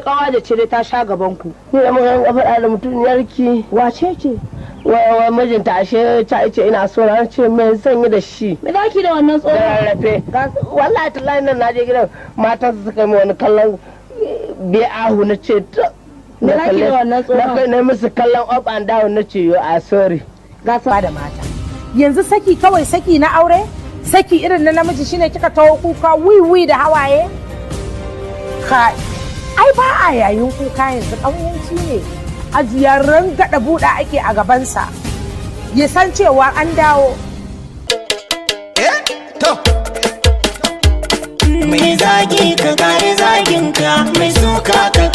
kawa da cire ta sha gaban ku. Ni da mun ga faɗa da mutuniyarki. Wace ce? Wai mijinta ashe ta ce ina so na ce me zan yi da shi. Me zaki da wannan tsoron? Da rarrafe. Wallahi tallahi nan naje gidan matan su suka yi wani kallon bi'ahu na ce me zaki da wannan tsoron? Na kai na musu kallon up and down na ce yo a sorry. Gasa da mata. Yanzu saki kawai saki na aure? Saki irin na namiji shine kika taho kuka wiwi da hawaye? Kai. Ai ba a yayin kuka yanzu ƙauyanci ne. Ajiyar rangada buɗa ake a gabansa. Ya san cewa an dawo. Mai zagi ka kare zaginka, mai suka ka